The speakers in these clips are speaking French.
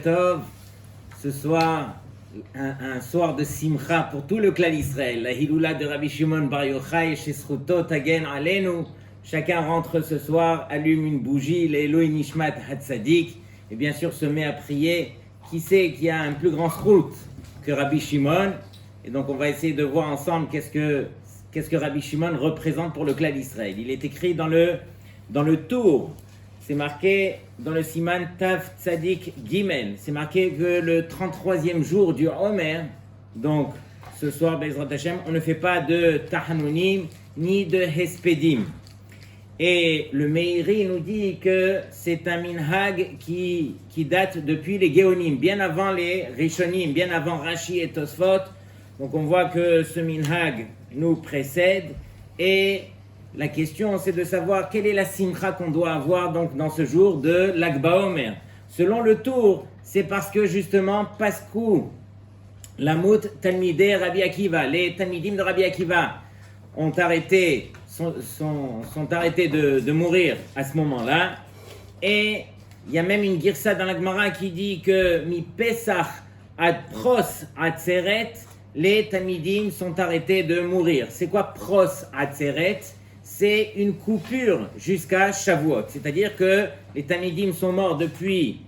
Tov, ce soir, un soir de Simcha pour tout le clan d'Israël. La Hiloula de Rabbi Shimon Bar Yochai, Shesruto Tagen Alenu. Chacun rentre ce soir, allume une bougie, l'Eloi Nishmat Hatzadik, et bien sûr se met à prier. Qui sait qu'il y a un plus grand srout que Rabbi Shimon? Et donc on va essayer de voir ensemble qu'est-ce que Rabbi Shimon représente pour le clan d'Israël. Il est écrit dans le Tour. C'est marqué dans le Siman Tav Tzadik Gimel. C'est marqué que le 33e jour du Omer, donc ce soir, Bezrat Hashem, on ne fait pas de Tahanunim ni de Hespedim. Et le Meiri nous dit que c'est un minhag qui date depuis les Géonim, bien avant les Rishonim, bien avant Rashi et Tosfot. Donc on voit que ce minhag nous précède et la question, c'est de savoir quelle est la simcha qu'on doit avoir donc dans ce jour de Lag BaOmer. Selon le Tour, c'est parce que justement, Paskou, Lamout, Talmidei, Rabbi Akiva, les Talmidim de Rabbi Akiva ont arrêté, sont arrêtés de mourir à ce moment-là. Et il y a même une girsa dans la Gemara qui dit que Mi Pesach ad Pros Atzeret, les Talmidim sont arrêtés de mourir. C'est quoi Pros Atzeret? C'est une coupure jusqu'à Shavuot. C'est-à-dire que les Talmidim sont morts depuis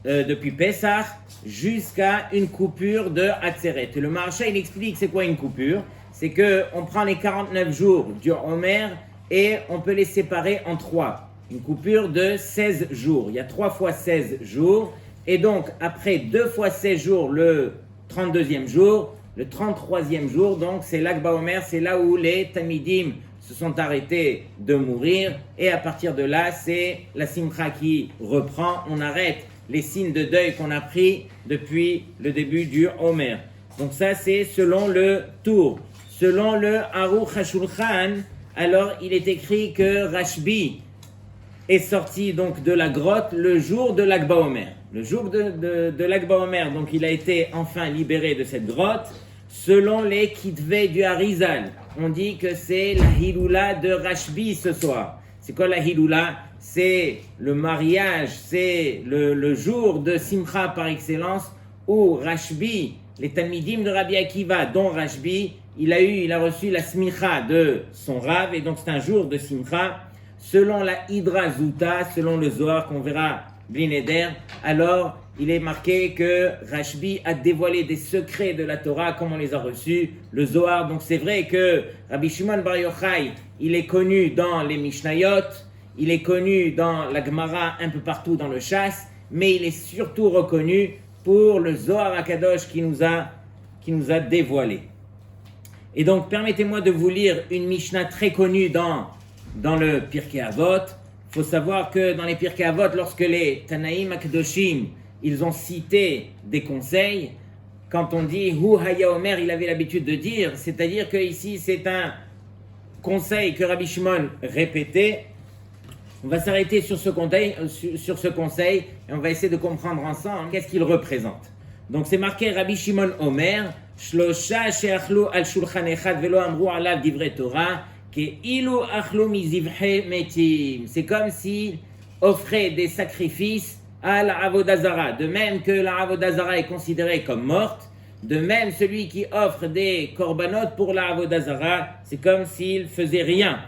Pessah jusqu'à une coupure de Atzeret. Le Maharsha, il explique c'est quoi une coupure. C'est qu'on prend les 49 jours du Omer et on peut les séparer en 3. Une coupure de 16 jours. Il y a 3 fois 16 jours. Et donc, après 2 fois 16 jours, le 32e jour, le 33e jour, donc c'est Lag BaOmer, c'est là où les Talmidim se sont arrêtés de mourir, et à partir de là, c'est la simcha qui reprend. On arrête les signes de deuil qu'on a pris depuis le début du Omer. Donc ça, c'est selon le Tour. Selon le Aruch HaShulchan, alors il est écrit que Rashbi est sorti donc de la grotte le jour de Lag BaOmer. Le jour de Lag BaOmer, donc il a été enfin libéré de cette grotte. Selon les Kitvei du Harizal, on dit que c'est la Hiloula de Rashbi ce soir. C'est quoi la Hiloula? C'est le mariage, c'est le jour de Simcha par excellence où Rashbi, les Talmidim de Rabbi Akiva, dont Rashbi, il a reçu la Smicha de son Rav, et donc c'est un jour de Simcha. Selon la Hydra Zuta, selon le Zohar qu'on verra Blineder, alors il est marqué que Rashbi a dévoilé des secrets de la Torah, comme on les a reçus, le Zohar. Donc c'est vrai que Rabbi Shimon Bar Yochai, il est connu dans les Mishnayot, il est connu dans la Gemara, un peu partout dans le Shas, mais il est surtout reconnu pour le Zohar HaKadosh qui nous a dévoilé. Et donc permettez-moi de vous lire une Mishnah très connue dans le Pirkei Avot. Il faut savoir que dans les Pirkei Avot, lorsque les Tanaïm HaKadoshim, ils ont cité des conseils, quand on dit Hu Haya Omer, il avait l'habitude de dire, c'est-à-dire que ici c'est un conseil que Rabbi Shimon répétait. On va s'arrêter sur ce conseil et on va essayer de comprendre ensemble qu'est-ce qu'il représente. Donc c'est marqué Rabbi Shimon Omer, Shlosha she'achlu al shulchan echad velo amru alav divrei Torah, ke'ilu achlu mizivhei metim. C'est comme s'il offrait des sacrifices à la Avodah Zara. De même que la Avodah Zara est considérée comme morte, de même celui qui offre des korbanot pour la Avodah Zara, c'est comme s'il faisait rien.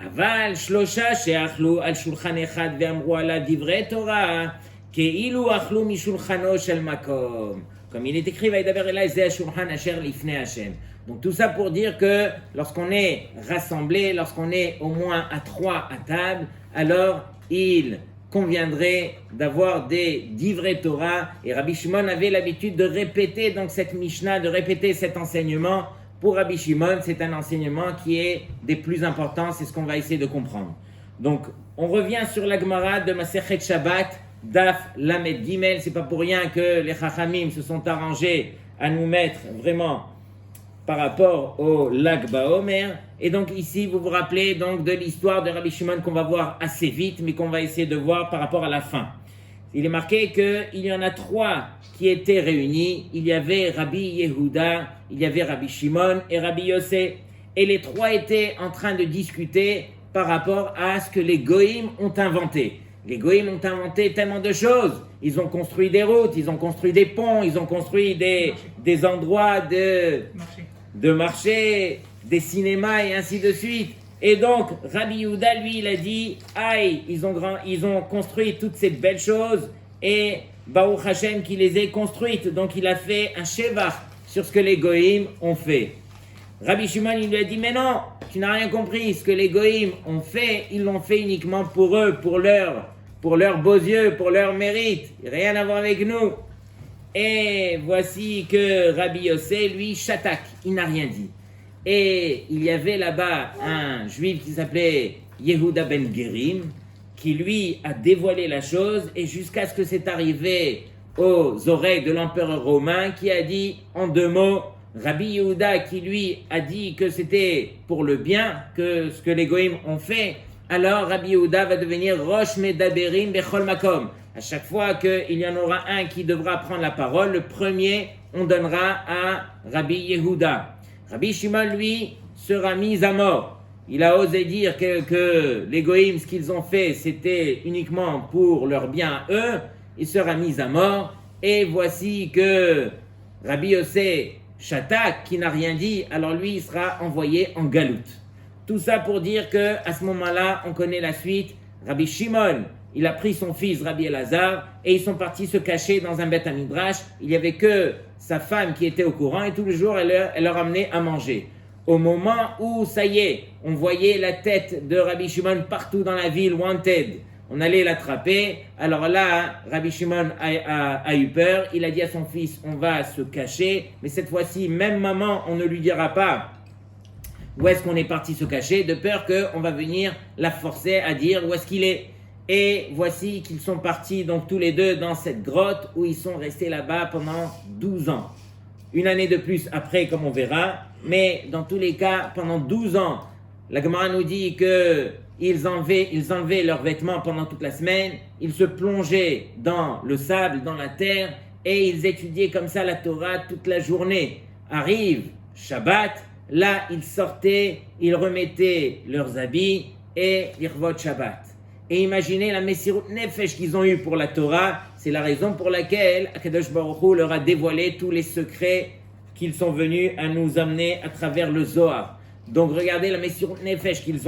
Aval shlosha she'achlu al shulchan echad ve'amru alav divrei Torah, ke'ilu achlu mishulchano shel makom. Comme il est écrit, Vaidaber Elai ze shulchan asher lifnei Hashem. Donc tout ça pour dire que lorsqu'on est rassemblé, lorsqu'on est au moins à 3 à table, alors il conviendrait d'avoir des divrei Torah, et Rabbi Shimon avait l'habitude de répéter donc cette Mishnah, de répéter cet enseignement. Pour Rabbi Shimon, c'est un enseignement qui est des plus importants, c'est ce qu'on va essayer de comprendre. Donc on revient sur la Gemara de Masechet Shabbat, Daf Lamed Gimel. C'est pas pour rien que les Chachamim se sont arrangés à nous mettre vraiment par rapport au Lag BaOmer. Et donc ici, vous vous rappelez donc de l'histoire de Rabbi Shimon qu'on va voir assez vite, mais qu'on va essayer de voir par rapport à la fin. Il est marqué qu'il y en a 3 qui étaient réunis. Il y avait Rabbi Yehuda, il y avait Rabbi Shimon et Rabbi Yossé. Et les 3 étaient en train de discuter par rapport à ce que les Goïm ont inventé. Les Goïms ont inventé tellement de choses. Ils ont construit des routes, ils ont construit des ponts, ils ont construit des endroits de marché, des cinémas et ainsi de suite. Et donc, Rabbi Yehuda, lui, il a dit, aïe, ils ont construit toutes ces belles choses et Baruch Hashem qui les ait construites. Donc, il a fait un shevach sur ce que les Goïms ont fait. Rabbi Shimon, il lui a dit, mais non, tu n'as rien compris. Ce que les Goïms ont fait, ils l'ont fait uniquement pour eux, pour leurs beaux yeux, pour leur mérite. Rien à voir avec nous. Et voici que Rabbi Yossé, lui, shatak, il n'a rien dit. Et il y avait là-bas un juif qui s'appelait Yehuda ben Gerim, qui lui a dévoilé la chose, et jusqu'à ce que c'est arrivé aux oreilles de l'empereur romain, qui a dit en 2 mots, Rabbi Yehuda qui lui a dit que c'était pour le bien, que ce que les Goïms ont fait, alors Rabbi Yehuda va devenir Rosh Medaberim Bechol Makom. À chaque fois qu'il y en aura un qui devra prendre la parole, le premier on donnera à Rabbi Yehuda. Rabbi Shimon, lui, sera mis à mort. Il a osé dire que les Goïms, ce qu'ils ont fait, c'était uniquement pour leur bien à eux. Il sera mis à mort. Et voici que Rabbi Yossé Shatak, qui n'a rien dit, alors lui, il sera envoyé en galoute. Tout ça pour dire qu'à ce moment-là, on connaît la suite. Rabbi Shimon, il a pris son fils Rabbi Elazar et ils sont partis se cacher dans un Beth Midrash. Il n'y avait que sa femme qui était au courant et tous les jours, elle leur amenait à manger. Au moment où, ça y est, on voyait la tête de Rabbi Shimon partout dans la ville, wanted, on allait l'attraper. Alors là, Rabbi Shimon a eu peur. Il a dit à son fils, on va se cacher. Mais cette fois-ci, même maman, on ne lui dira pas où est-ce qu'on est parti se cacher, de peur qu'on va venir la forcer à dire où est-ce qu'il est. Et voici qu'ils sont partis donc tous les deux dans cette grotte où ils sont restés là-bas pendant 12 ans. Une année de plus après, comme on verra, mais dans tous les cas, pendant 12 ans, la Gemara nous dit qu'ils enlevaient leurs vêtements pendant toute la semaine, ils se plongeaient dans le sable, dans la terre, et ils étudiaient comme ça la Torah toute la journée. Arrive Shabbat, là ils sortaient, ils remettaient leurs habits et l'Irvot Shabbat. Et imaginez la Messirut Nefesh qu'ils ont eu pour la Torah, c'est la raison pour laquelle Akadosh Baruch Hu leur a dévoilé tous les secrets qu'ils sont venus à nous amener à travers le Zohar. Donc regardez la Messirut Nefesh qu'ils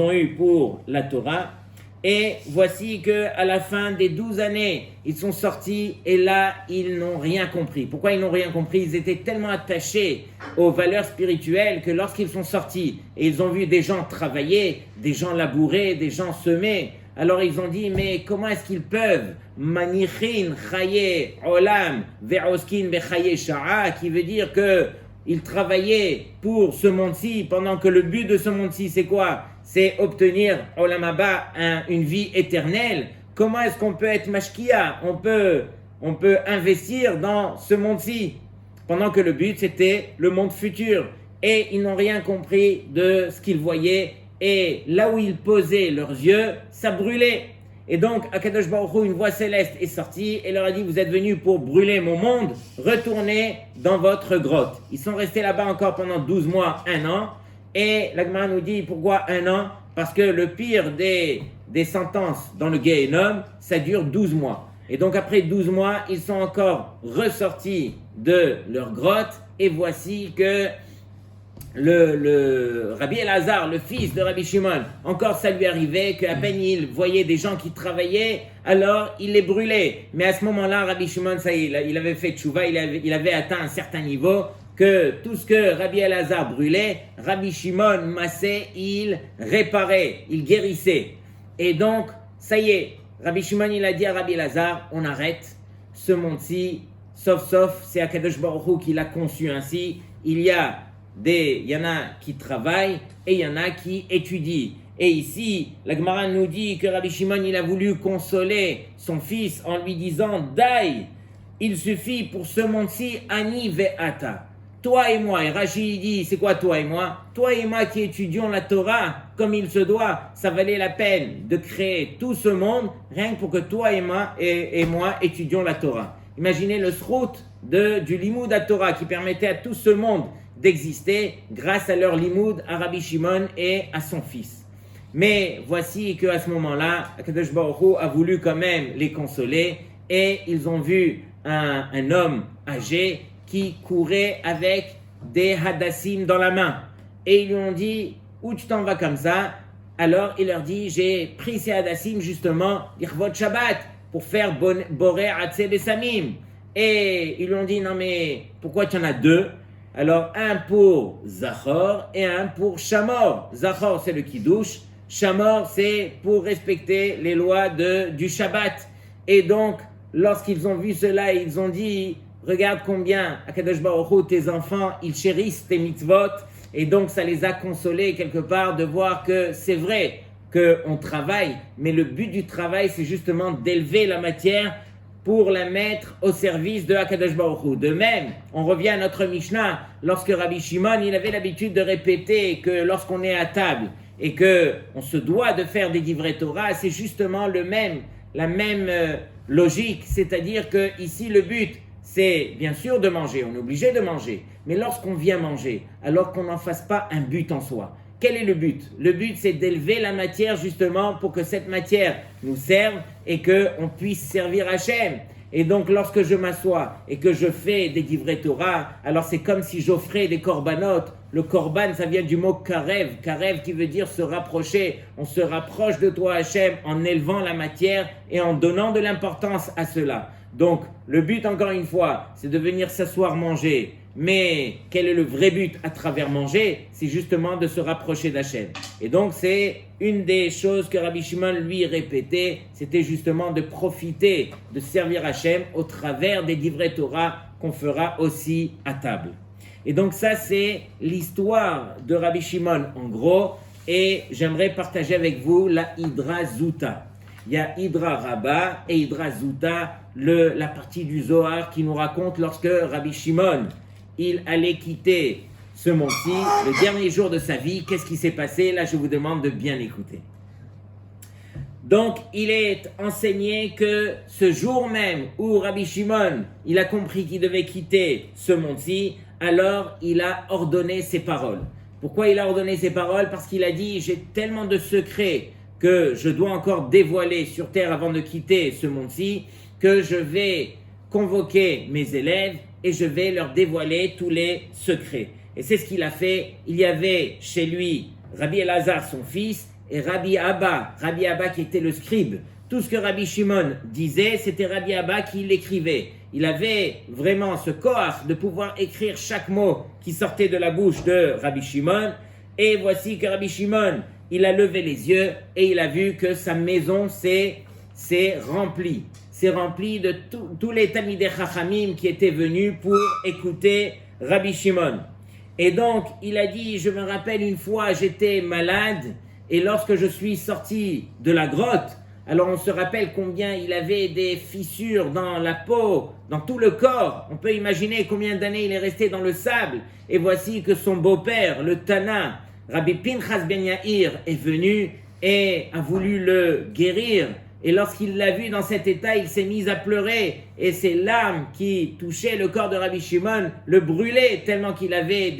ont eu pour la Torah. Et voici qu'à la fin des 12 années, ils sont sortis et là, ils n'ont rien compris. Pourquoi ils n'ont rien compris? Ils étaient tellement attachés aux valeurs spirituelles que lorsqu'ils sont sortis et ils ont vu des gens travailler, des gens labourer, des gens semer, alors ils ont dit, mais comment est-ce qu'ils peuvent manichin chaye olam ve'oskin bechaye sha'a, qui veut dire que ils travaillaient pour ce monde-ci, pendant que le but de ce monde-ci, c'est quoi? C'est obtenir, olam haba, une vie éternelle. Comment est-ce qu'on peut être mashkia? On peut investir dans ce monde-ci, pendant que le but, c'était le monde futur. Et ils n'ont rien compris de ce qu'ils voyaient. Et là où ils posaient leurs yeux, ça brûlait. Et donc, Akadosh Baruch Hu, une voix céleste est sortie et leur a dit, vous êtes venus pour brûler mon monde, retournez dans votre grotte. Ils sont restés là-bas encore pendant 12 mois, 1 an. Et la Gemara nous dit, pourquoi 1 an? Parce que le pire des sentences dans le Gehenom, ça dure 12 mois. Et donc après 12 mois, ils sont encore ressortis de leur grotte. Et voici que le Rabbi Elazar, le fils de Rabbi Shimon, encore ça lui arrivait qu'à peine il voyait des gens qui travaillaient, alors il les brûlait. Mais à ce moment-là, Rabbi Shimon, ça y est, il avait fait tchouva, il avait atteint un certain niveau, que tout ce que Rabbi Elazar brûlait, Rabbi Shimon massait, il réparait, il guérissait. Et donc, ça y est, Rabbi Shimon, il a dit à Rabbi Elazar, on arrête ce monde-ci, sauf, c'est Akadosh Baruch Hu qui l'a conçu ainsi. Il y en a qui travaillent et il y en a qui étudient. Et ici, la Gemara nous dit que Rabbi Shimon, il a voulu consoler son fils en lui disant, Dai, il suffit pour ce monde-ci, Ani ve'ata. Toi et moi, et Rachid dit, c'est quoi toi et moi? Toi et moi qui étudions la Torah comme il se doit, ça valait la peine de créer tout ce monde, rien que pour que toi et moi étudions la Torah. Imaginez le srout du limoud à Torah qui permettait à tout ce monde d'exister grâce à leur limoud à Rabbi Shimon et à son fils. Mais voici qu'à ce moment-là, Akadosh Baruch Hu a voulu quand même les consoler et ils ont vu un homme âgé qui courait avec des hadassim dans la main. Et ils lui ont dit, où tu t'en vas comme ça? Alors il leur dit, j'ai pris ces hadassim justement, l'Irvot Shabbat, pour faire Boré Atzé Besamim. Et ils lui ont dit, non mais pourquoi tu en as deux? Alors un pour Zachor et un pour Shamor. Zachor c'est le Kiddush, Shamor c'est pour respecter les lois du Shabbat. Et donc lorsqu'ils ont vu cela, ils ont dit, regarde combien Akadosh Baruch Hu, tes enfants, ils chérissent tes mitzvot. Et donc ça les a consolés quelque part de voir que c'est vrai qu'on travaille, mais le but du travail c'est justement d'élever la matière pour la mettre au service de Akadosh Baruch Hu. De même, on revient à notre Mishnah, lorsque Rabbi Shimon, il avait l'habitude de répéter que lorsqu'on est à table et qu'on se doit de faire des divrei Torah, c'est justement la même logique, c'est-à-dire que ici le but, c'est bien sûr de manger, on est obligé de manger, mais lorsqu'on vient manger, alors qu'on n'en fasse pas un but en soi. Quel est le but? Le but, c'est d'élever la matière justement pour que cette matière nous serve et qu'on puisse servir Hachem. Et donc, lorsque je m'assois et que je fais des divrei Torah, alors c'est comme si j'offrais des korbanot. Le korban, ça vient du mot karev. Karev qui veut dire se rapprocher. On se rapproche de toi, Hachem, en élevant la matière et en donnant de l'importance à cela. Donc, le but, encore une fois, c'est de venir s'asseoir manger. Mais quel est le vrai but à travers manger? C'est justement de se rapprocher d'Hachem. Et donc c'est une des choses que Rabbi Shimon lui répétait, c'était justement de profiter, de servir Hachem au travers des divrei Torah qu'on fera aussi à table. Et donc ça c'est l'histoire de Rabbi Shimon en gros, et j'aimerais partager avec vous la Hydra Zuta. Il y a Hydra Rabbah et Hydra Zuta, la partie du Zohar qui nous raconte lorsque Rabbi Shimon il allait quitter ce mont-ci, le dernier jour de sa vie. Qu'est-ce qui s'est passé? Là, je vous demande de bien écouter. Donc, il est enseigné que ce jour même où Rabbi Shimon, il a compris qu'il devait quitter ce mont-ci, alors il a ordonné ses paroles. Pourquoi il a ordonné ses paroles? Parce qu'il a dit, j'ai tellement de secrets que je dois encore dévoiler sur terre avant de quitter ce mont-ci, que je vais convoquer mes élèves et je vais leur dévoiler tous les secrets. Et c'est ce qu'il a fait. Il y avait chez lui Rabbi Elazar, son fils, et Rabbi Abba qui était le scribe. Tout ce que Rabbi Shimon disait, c'était Rabbi Abba qui l'écrivait. Il avait vraiment ce koach de pouvoir écrire chaque mot qui sortait de la bouche de Rabbi Shimon. Et voici que Rabbi Shimon, il a levé les yeux et il a vu que sa maison s'est remplie. C'est rempli de tous les Talmidei Chachamim qui étaient venus pour écouter Rabbi Shimon. Et donc, il a dit, je me rappelle une fois, j'étais malade, et lorsque je suis sorti de la grotte, alors on se rappelle combien il avait des fissures dans la peau, dans tout le corps. On peut imaginer combien d'années il est resté dans le sable. Et voici que son beau-père, le Tana, Rabbi Pinchas Ben Yair, est venu et a voulu le guérir. Et lorsqu'il l'a vu dans cet état, il s'est mis à pleurer. Et ces larmes qui touchaient le corps de Rabbi Shimon le brûlaient tellement qu'il avait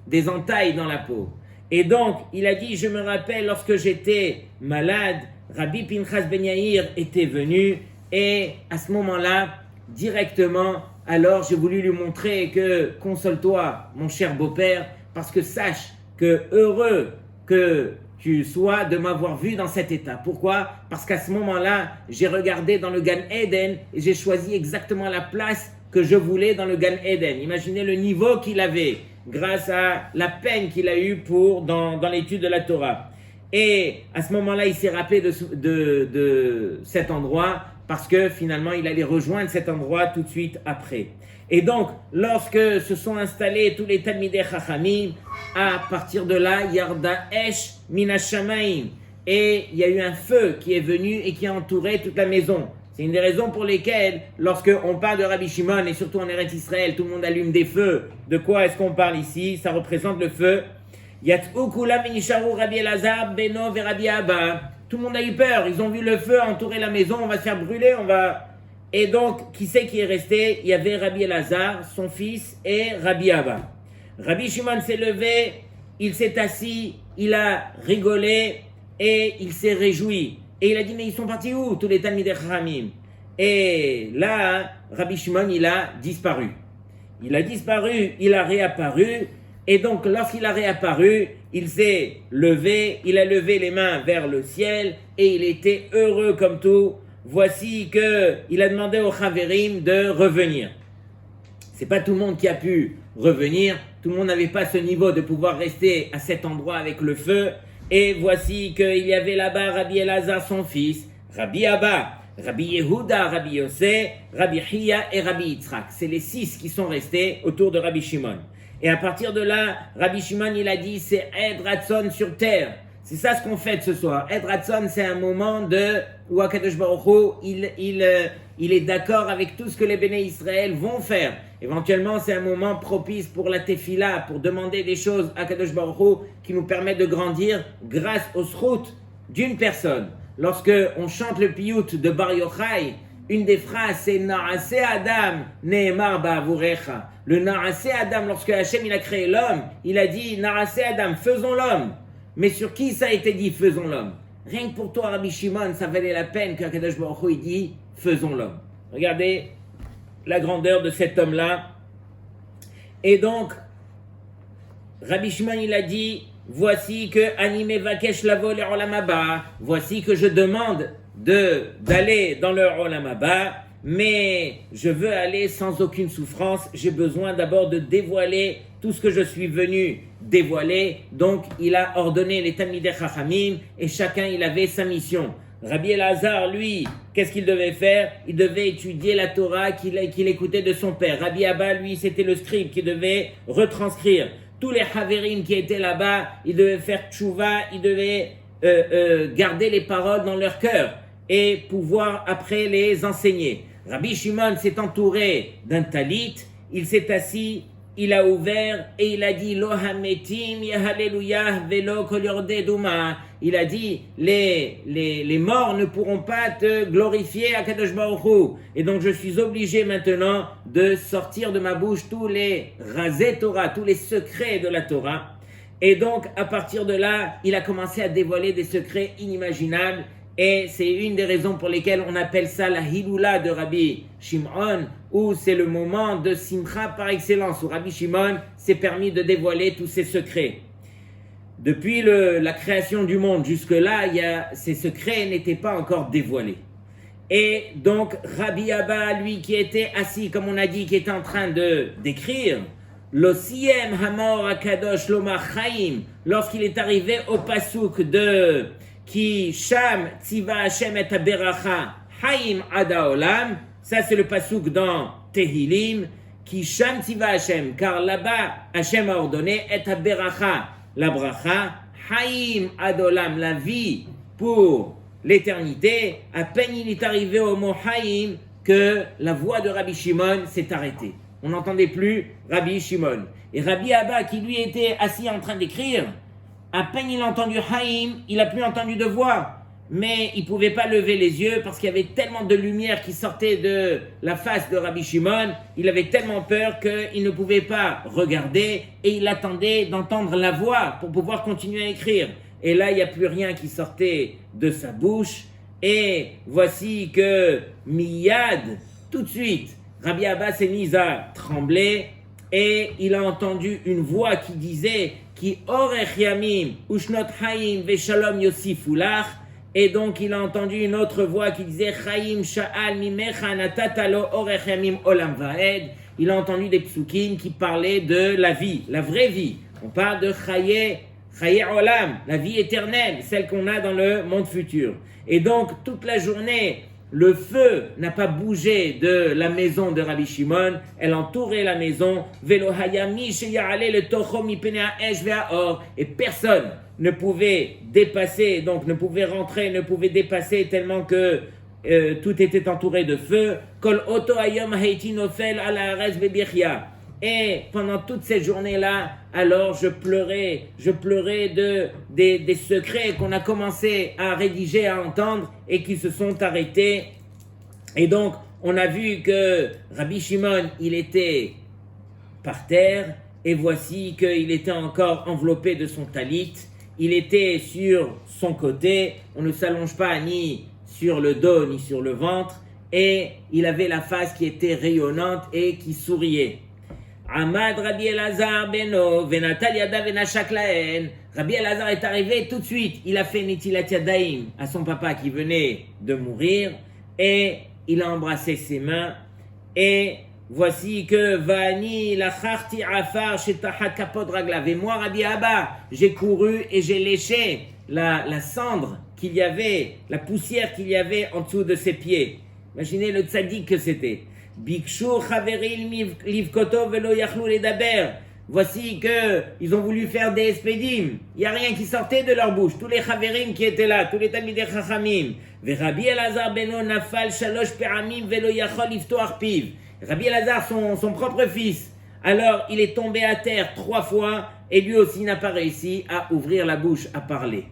des entailles dans la peau. Et donc, il a dit, je me rappelle lorsque j'étais malade, Rabbi Pinchas Ben Yair était venu. Et à ce moment-là, directement, alors j'ai voulu lui montrer que console-toi, mon cher beau-père, parce que sache que heureux que tu sois de m'avoir vu dans cet état. Pourquoi? Parce qu'à ce moment-là, j'ai regardé dans le Gan Eden et j'ai choisi exactement la place que je voulais dans le Gan Eden. Imaginez le niveau qu'il avait grâce à la peine qu'il a eue dans l'étude de la Torah. Et à ce moment-là, il s'est rappelé de cet endroit parce que finalement, il allait rejoindre cet endroit tout de suite après. Et donc, lorsque se sont installés tous les Talmidei Chachamim, à partir de là, Yarda Esh Mina Shamaim. Et il y a eu un feu qui est venu et qui a entouré toute la maison. C'est une des raisons pour lesquelles, lorsqu'on parle de Rabbi Shimon, et surtout en Eretz Israël, tout le monde allume des feux. De quoi est-ce qu'on parle ici? Ça représente le feu. Yatz'u kulam v'nisharu Rabbi Elazar beno ve Rabbi Abba. Tout le monde a eu peur. Ils ont vu le feu entourer la maison. On va se faire brûler. Et donc, qui c'est qui est resté? Il y avait Rabbi Elazar, son fils, et Rabbi Abba. Rabbi Shimon s'est levé, il s'est assis, il a rigolé, et il s'est réjoui. Et il a dit, mais ils sont partis où, tous les Talmidei Chachamim? Et là, Rabbi Shimon, il a disparu. Il a disparu, il a réapparu, et donc lorsqu'il a réapparu, il s'est levé, il a levé les mains vers le ciel, et il était heureux comme tout. Voici qu'il a demandé aux Chaverim de revenir. C'est pas tout le monde qui a pu revenir, tout le monde n'avait pas ce niveau de pouvoir rester à cet endroit avec le feu, et voici qu'il y avait là-bas Rabbi Elazar, son fils, Rabbi Abba, Rabbi Yehuda, Rabbi Yossé, Rabbi Hiya et Rabbi Yitzhak. C'est les 6 qui sont restés autour de Rabbi Shimon. Et à partir de là, Rabbi Shimon, il a dit, c'est Ed Ratzon sur terre. C'est ça ce qu'on fait ce soir. Ed Ratzon, c'est un moment où HaKadosh Baruch Hu, il est d'accord avec tout ce que les Béné Israël vont faire. Éventuellement, c'est un moment propice pour la tefila, pour demander des choses à HaKadosh Baruch Hu qui nous permettent de grandir grâce au srout d'une personne. Lorsque on chante le piyut de Bar Yochai, une des phrases c'est Naase Adam Nehemar Ba'avurecha. Le Naase Adam, lorsque Hachem il a créé l'homme, il a dit Naase Adam, faisons l'homme. Mais sur qui ça a été dit faisons l'homme? Rien que pour toi, Rabbi Shimon, ça valait la peine qu'Akadosh Baruch Hu il dit faisons l'homme. Regardez la grandeur de cet homme-là. Et donc, Rabbi Shimon il a dit voici que Anime Vakesh Lavo le Olam Haba, voici que je demande d'aller dans le Olam Haba, mais je veux aller sans aucune souffrance. J'ai besoin d'abord de dévoiler tout ce que je suis venu dévoiler. Donc il a ordonné les Talmidei Chachamim et chacun il avait sa mission. Rabbi Elazar, lui, qu'est-ce qu'il devait faire? Il devait étudier la Torah qu'il écoutait de son père. Rabbi Abba, lui, c'était le scribe qui devait retranscrire. Tous les Haverim qui étaient là-bas, ils devaient faire tchouva, ils devaient garder les paroles dans leur cœur et pouvoir après les enseigner. Rabbi Shimon s'est entouré d'un talit, il s'est assis, il a ouvert et il a dit Lo hametim yahalleluya velo kol yordei duma. Il a dit les morts ne pourront pas te glorifier à Kadosh Baruch Hu. Et donc je suis obligé maintenant de sortir de ma bouche tous les razé Torah, tous les secrets de la Torah. Et donc à partir de là, il a commencé à dévoiler des secrets inimaginables. Et c'est une des raisons pour lesquelles on appelle ça la Hiloula de Rabbi Shimon, où c'est le moment de Simcha par excellence, où Rabbi Shimon s'est permis de dévoiler tous ses secrets. Depuis la création du monde jusque-là, ces secrets n'étaient pas encore dévoilés. Et donc Rabbi Abba, lui qui était assis, comme on a dit, qui était en train d'écrire, L'Osiem Hamor Akadosh Lomar Chaim, lorsqu'il est arrivé au pasuk de Ki Sham Tziva Hashem et Aberacha Haim Ada Olam, ça c'est le pasuk dans Tehilim, Ki Sham Tziva Hashem, car là-bas Hashem a ordonné et Aberacha, la bracha, Haim Ad Olam, la vie pour l'éternité. À peine il est arrivé au mot Haim que la voix de Rabbi Shimon s'est arrêtée. On n'entendait plus Rabbi Shimon. Et Rabbi Abba, qui lui était assis en train d'écrire, à peine il a entendu Haïm, il n'a plus entendu de voix. Mais il ne pouvait pas lever les yeux parce qu'il y avait tellement de lumière qui sortait de la face de Rabbi Shimon. Il avait tellement peur qu'il ne pouvait pas regarder et il attendait d'entendre la voix pour pouvoir continuer à écrire. Et là, il n'y a plus rien qui sortait de sa bouche. Et voici que Miyad, tout de suite, Rabbi Abba s'est mis à trembler et il a entendu une voix qui disait Ki orech yamim ushnot haim veshalom yosifulach. Et donc il a entendu une autre voix qui disait Chaim sha'al mimecha natatalo orech yamim olam vaed. Il a entendu des psukim qui parlaient de la vie, la vraie vie. On parle de chaye olam, la vie éternelle, celle qu'on a dans le monde futur. Et donc toute la journée, le feu n'a pas bougé de la maison de Rabbi Shimon, elle entourait la maison, et personne ne pouvait dépasser, donc ne pouvait rentrer, ne pouvait dépasser tellement que tout était entouré de feu. Et pendant toute cette journée-là, alors je pleurais des secrets qu'on a commencé à rédiger, à entendre et qui se sont arrêtés. Et donc, on a vu que Rabbi Shimon, il était par terre et voici qu'il était encore enveloppé de son talit. il était sur son côté, on ne s'allonge pas ni sur le dos ni sur le ventre, et il avait la face qui était rayonnante et qui souriait. Amad Rabbi Elazar beno venatal yada venashak lahen. Rabbi Elazar est arrivé tout de suite. Il a fait netilat yadayim à son papa qui venait de mourir et il a embrassé ses mains. Et voici que vani lacharti afar shetahat kapod raglav. Et moi, Rabbi Abba, j'ai couru et j'ai léché la cendre qu'il y avait, la poussière qu'il y avait en dessous de ses pieds. Imaginez le tzaddik que c'était. Bikshu chaveril livkoto velo yachlou ledaber. Voici que ils ont voulu faire des espédim. Il n'y a rien qui sortait de leur bouche. Tous les chaverim qui étaient là, tous les talmidei chachamim. Rabbi Elazar beno nafal shalosh peramim velo yachol liftoach piv. Rabbi Elazar, son propre fils. Alors il est tombé à terre 3 fois et lui aussi n'a pas réussi à ouvrir la bouche, à parler.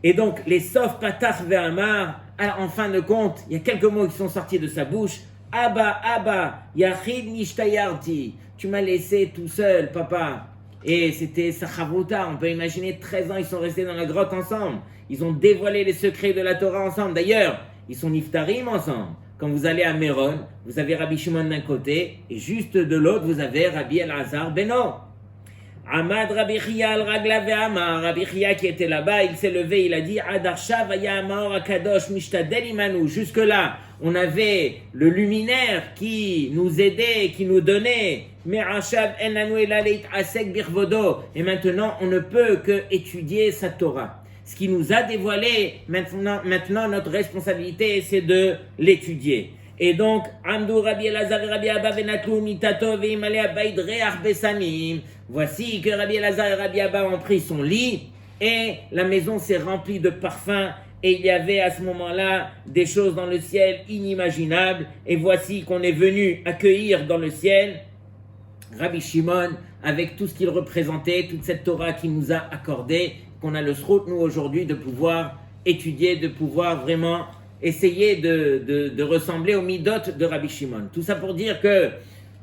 Et donc les sof patach ve'amar. En fin de compte, il y a quelques mots qui sont sortis de sa bouche. Abba, Abba, Yachid nishtayarti. Tu m'as laissé tout seul, papa. Et c'était Sachavuta. On peut imaginer 13 ans, ils sont restés dans la grotte ensemble. Ils ont dévoilé les secrets de la Torah ensemble. D'ailleurs, ils sont niftarim ensemble. Quand vous allez à Méron, vous avez Rabbi Shimon d'un côté, et juste de l'autre, vous avez Rabbi Elazar beno. Amad Rabbi Chia al-Ragla ve'amar. Rabbi Chia qui était là-bas, il s'est levé, il a dit Adarshav aya amaor akadosh mishtadel imanu. Jusque-là, on avait le luminaire qui nous aidait, qui nous donnait. Me'ashav enanu ela leit'asek birvodo. Et maintenant, on ne peut que étudier sa Torah. Ce qui nous a dévoilé, maintenant notre responsabilité, c'est de l'étudier. Et donc, Amdou Rabbi Elazar et Rabbi Abba venatlou mitato veimale abayid reach besamim. Voici que Rabbi Elazar et Rabbi Abba ont pris son lit et la maison s'est remplie de parfums et il y avait à ce moment-là des choses dans le ciel inimaginables. Et voici qu'on est venu accueillir dans le ciel Rabbi Shimon avec tout ce qu'il représentait, toute cette Torah qu'il nous a accordée, qu'on a le srout nous aujourd'hui de pouvoir étudier, de pouvoir vraiment essayer de ressembler aux midot de Rabbi Shimon. Tout ça pour dire que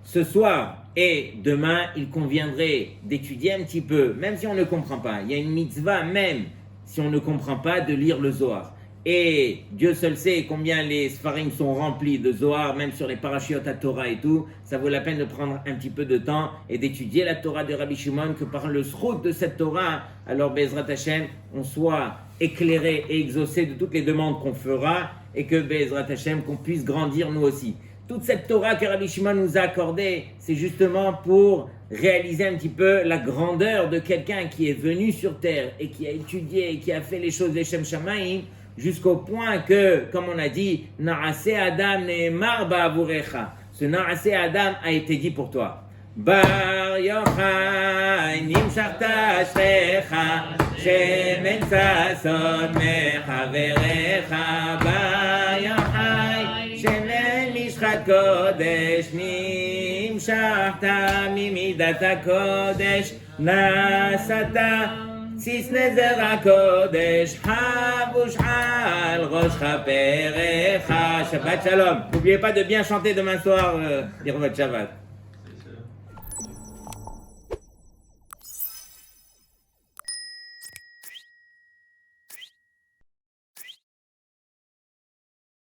ce soir et demain, il conviendrait d'étudier un petit peu, même si on ne comprend pas. Il y a une mitzvah, même si on ne comprend pas, de lire le Zohar. Et Dieu seul sait combien les Sfarim sont remplis de Zohar, même sur les parashiot à Torah et tout. Ça vaut la peine de prendre un petit peu de temps et d'étudier la Torah de Rabbi Shimon, que par le srout de cette Torah, alors Bezrat Hashem, on soit éclairé et exaucé de toutes les demandes qu'on fera et que Bezrat Hashem, qu'on puisse grandir nous aussi. Toute cette Torah que Rabbi Shimon nous a accordée, c'est justement pour réaliser un petit peu la grandeur de quelqu'un qui est venu sur terre et qui a étudié et qui a fait les choses des Shem Shamayim, jusqu'au point que, comme on a dit, Na'ase Adam ne'emar ba'avurecha. Ce Na'ase Adam a été dit pour toi. Bar Yochai nimshachta ashrecha shemen sason mechaverecha. Bar Yochai shemen mishchat kodesh nimshachta mimidat hakodesh nasata sis nezer hakodesh havush al rosh chaperecha. Shabbat shalom. N'oubliez pas de bien chanter demain soir, Birvot Shabbat.